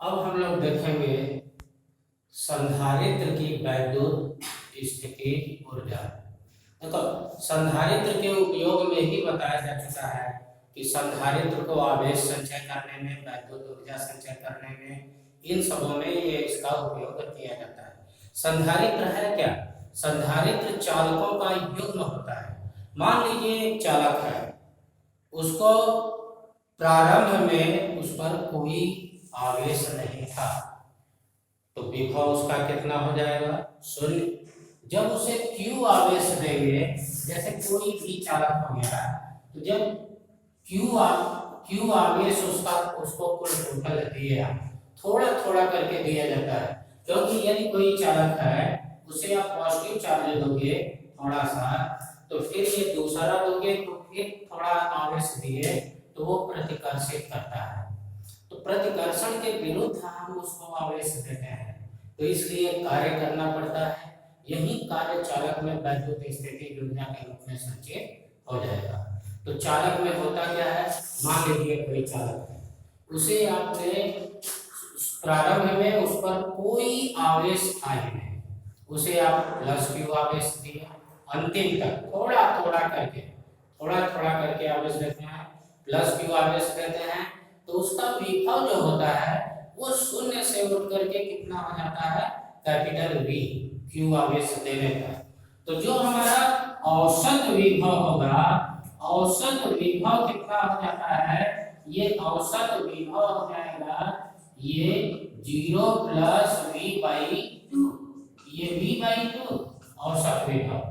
अब हम लोग देखेंगे संधारित्र की वैद्युत स्थिति ऊर्जा। देखो, संधारित्र के उपयोग में ही बताया जा चुका है कि संधारित्र को आवेश संचय करने में, वैद्युत ऊर्जा संचय करने में, इन सबों में ये इसका उपयोग किया जाता है। संधारित्र है क्या? संधारित्र चालकों का युग्म होता है। मान लीजिए एक चालक है, उसको प्रारंभ में उस पर कोई आवेश नहीं था, तो विभव उसका कितना हो जाएगा? शून्य। जब उसे Q आवेश देंगे, जैसे कोई भी चालक हो गया, तो जब Q आवेश उसको कुल टोटल दिए, थोड़ा थोड़ा करके दिया जाता है, क्योंकि यदि कोई चालक है उसे आप पॉजिटिव चार्ज दोगे थोड़ा सा, तो फिर ये दूसरा दोगे तो फिर थोड़ा आवेश दिए तो वो प्रतिकर्षित करता है, तो प्रतिकर्षण के विरुद्ध हम उसको आवेश देते हैं, तो इसलिए कार्य करना पड़ता है। यही कार्य चालक में वैद्युत स्थिति ऊर्जा के रूप में संचित हो जाएगा। तो चालक में होता क्या है? मान लीजिए कोई चालक है, उसे आपने प्रारंभ में उस पर कोई आवेश था ही नहीं, उसे आप +Q आवेश दिए, अंतिम तक थोड़ा थोड़ा करके आवेश देते हैं, +Q आवेश देते हैं, तो उसका विभव जो होता है वो शून्य से उठ करके कितना हो जाता है? कैपिटल V, Q आवेश देने का। तो जो हमारा औसत विभव होगा, औसत विभव कितना हो जाता है? ये औसत विभव हो जाएगा ये 0 + V/2, ये V/2 औसत विभव।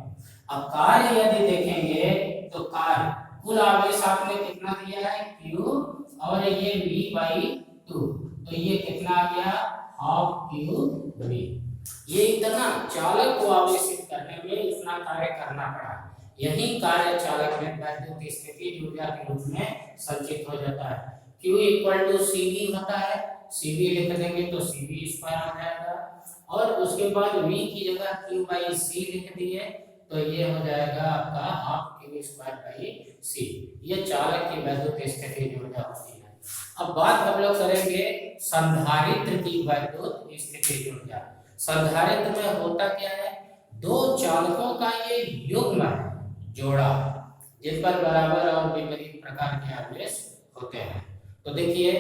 अब कार्य यदि देखेंगे तो कार्य कुल आवेश आपने कितना दिया है? Q, और ये V/2, तो ये कितना आ गया? ½ QV। ये इतना चालक को आवेशित करने में इतना कार्य करना पड़ा, यही कार्य चालक में वैद्युत स्थिति ऊर्जा के रूप में संचित हो जाता है। Q = CV होता है, CV लिख देंगे तो CV² आ जाएगा, और उसके बाद V की जगह Q/C लिख दिए तो ये हो जाएगा आपका ½ QV²/C। ये चालक की वैद्युत स्थिति ऊर्जा होती है। अब बात हम लोग करेंगे संधारित्र की वैद्युत स्थिति ऊर्जा। संधारित्र में होता क्या है? दो चालकों का ये युग्म है, जोड़ा, जिन पर बराबर और विपरीत प्रकार के आवेश होते हैं। तो देखिए,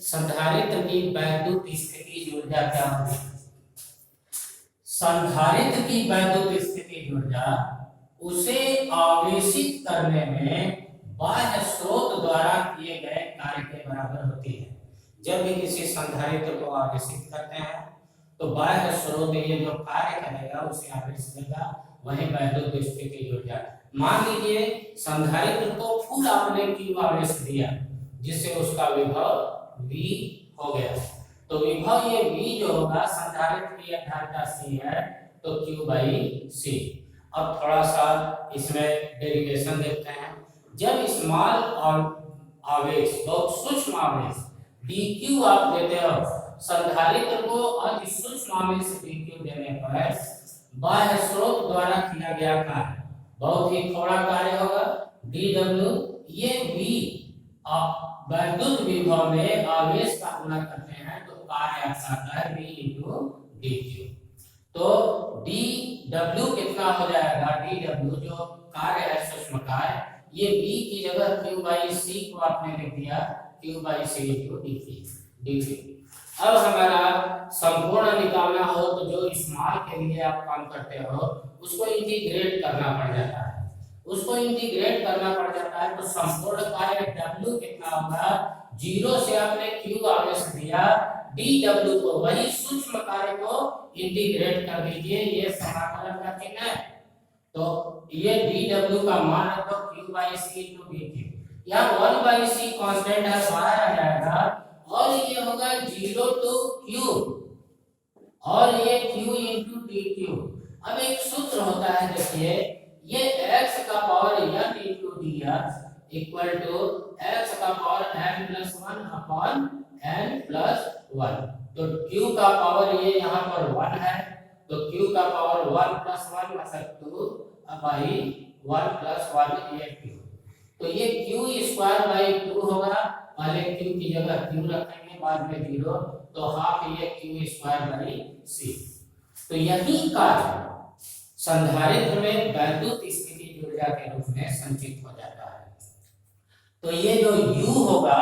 संधारित्र की वैद्युत स्थिति ऊर्जा क्या होगी? संधारित्र की वैद्युत स्थिति ऊर्जा उसे आवेशित करने में बाह्य स्रोत द्वारा किए गए कार्य के बराबर होती है। जब भी किसी संधारित्र को आवेशित करते हैं तो बाह्य स्रोत ये जो कार्य करेगा उसे आवेश देगा, वही वैद्युत स्थिति ऊर्जा। मान लीजिए संधारित्र को फुल आपने Q आवेश दिया, जिससे उसका विभव V हो गया, तो विभव ये V जो होगा, संधारित्र की धारिता C है तो Q/C। अब थोड़ा सा इसमें डेरिवेशन देखते हैं। जब स्मॉल आवेश, बहुत सूक्ष्म आवेश dq आप देते हो, संधारित्र को अति सूक्ष्म आवेश dq देने पर बाह्य स्रोत द्वारा किया गया कार्य बहुत ही थोड़ा कार्य होगा, dw। ये V वैद्युत विभव में आवेश का गुणा करते हैं तो कार्य आता है V × dq। तो dw कितना हो जाएगा? dw जो कार्य है सूक्ष्म कार्य, ये V की जगह Q/C को आपने लिख दिया, Q/C × dq। अब हमारा संपूर्ण निकालना हो तो जो स्मॉल के लिए आप काम करते हो उसको इंटीग्रेट करना पड़ जाता है, तो संपूर्ण कार्य W कितना होगा? 0 से आपने Q आवेश दिया, dw को, वही सूक्ष्म कार्य को इंटीग्रेट कर दीजिए, ये समाकलन का चिन्ह है, तो ये dw का मान रखो Q/C × dq। यहाँ 1/C कांस्टेंट है, बाहर आ जाएगा, और ये होगा 0 to Q, और ये Q × dq। अब एक सूत्र होता है, देखिए, ये x का power n × dx equal to x का पावर n+1/n+1। तो Q का पावर ये यहाँ पर 1 है, तो Q का पावर 1+1 मतलब 2/1+1 ये Q। तो ये Q²/2 होगा, पहले Q की जगह Q रखेंगे बाद में 0, तो हाफ ये क्यू स्क्वायर बाई सी। तो यही कार्य संधारित्र में वैद्युत स्थिति ऊर्जा के रूप में संचित हो जाता है। तो ये जो U होगा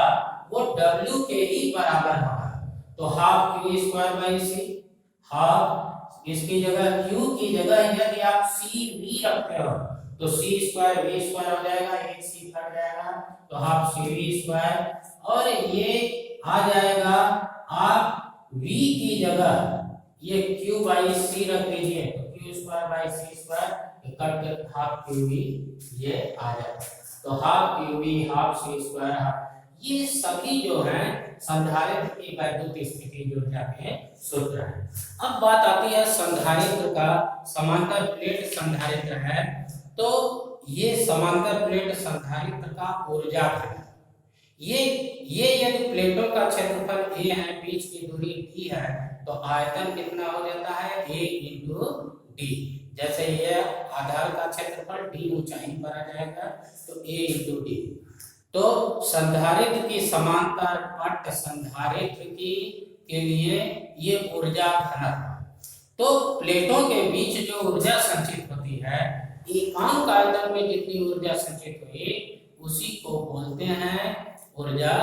वो W के ही बराबर होगा। तो half Q square by C, half इसकी जगह Q की जगह यदि आप सी वी रखते हो तो सी स्क्वायर वी स्क्वायर हो जाएगा, एक सी कट जाएगा तो हाफ सी वी स्क्वायर, और ये आ जाएगा आप v की जगह ये q बाई सी रख दीजिए तो q square by C square cut कर हाफ क्यू वी ये आ जाएगा। तो half Q V half C square, ये सभी जो है संधारित्र की वैद्युत स्थिति ऊर्जा के सूत्र है। अब बात आती है संधारित्र का, समांतर प्लेट संधारित्र है, तो ये समांतर प्लेट संधारित्र का ऊर्जा है। ये यदि प्लेटों का क्षेत्रफल a है, बीच की दूरी d है, तो आयतन कितना हो जाता है a इंटू डी। जैसे ये आधार का क्षेत्रफल d ऊंचाई पर आ जाएगा तो a इंटू डी। तो संधारित्र की समांतर पट संधारित्र की के लिए ये ऊर्जा घनत्व, तो प्लेटों के बीच जो ऊर्जा संचित होती है, एकांक आयतन में जितनी ऊर्जा संचित हुई उसी को बोलते हैं ऊर्जा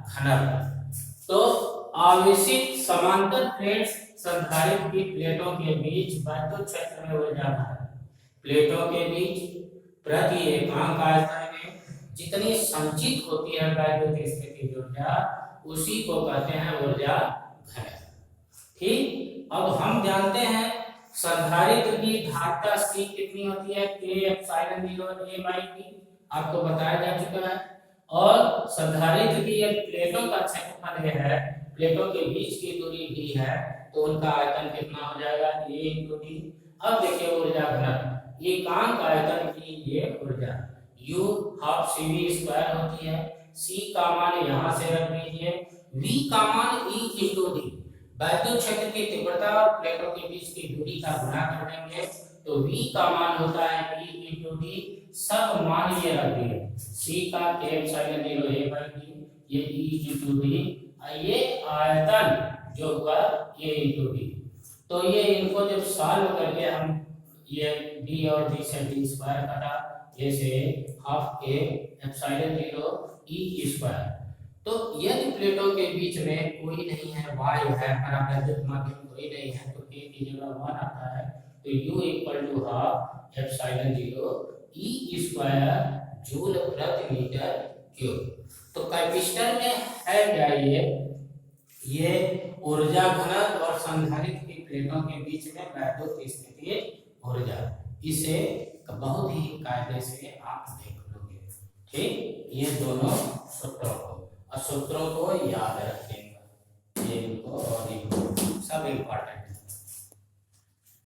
घनत्व। तो आवेशित समांतर प्लेट संधारित्र की प्लेटों के बीच वैद्युत क्षेत्र में ऊर्जा घनत्व, प्लेटों के बीच प्रति एकांक आयतन में जितनी संचित होती है वैद्युत स्थिति ऊर्जा, उसी को कहते हैं ऊर्जा घनत्व। ठीक, अब हम जानते हैं संधारित्र की धारिता C कितनी होती है, K epsilon 0 A by T, आपको बताया जा चुका है। और संधारित्र की ये प्लेटों का क्षेत्रफल है, प्लेटों के बीच की दूरी d है, तो उनका आयतन कितना हो जाएगा A इंटू डी। अब देखिए ऊर्जा घनत्व, एकांक आयतन की ये ऊर्जा U half C V square होती है, C का मान यहाँ से रख दीजिए, V का मान E इंटू डी, वैद्युत क्षेत्र की तीव्रता और प्लेटों के बीच की दूरी का गुणा कर देंगे तो V का मान होता है E इंटू डी, सब मान ये रख दिए, C का K epsilon 0 A by D, ये E इंटू डी, ये आयतन जो हुआ A इंटू डी। तो ये इनको जब सॉल्व करके हम ये D और D से D स्क्वायर कटा, जैसे half K epsilon 0 E square. तो यदि प्लेटों के बीच में कोई नहीं है, वायु है, परावैद्युत माध्यम कोई नहीं है, तो K की जगह 1 आता है, तो U equal to half epsilon 0 E square joule प्रति मीटर क्यूब। तो कैपेसिटर में है क्या, ये ऊर्जा घनत्व और संधारित्र की प्लेटों के बीच में वैद्युत स्थिति ऊर्जा, इसे बहुत ही कायदे से आप देख लोगे। ठीक, ये दोनों सूत्रों को, और सूत्रों को याद रखेंगे, ये इनको और इनको सब इम्पोर्टेंट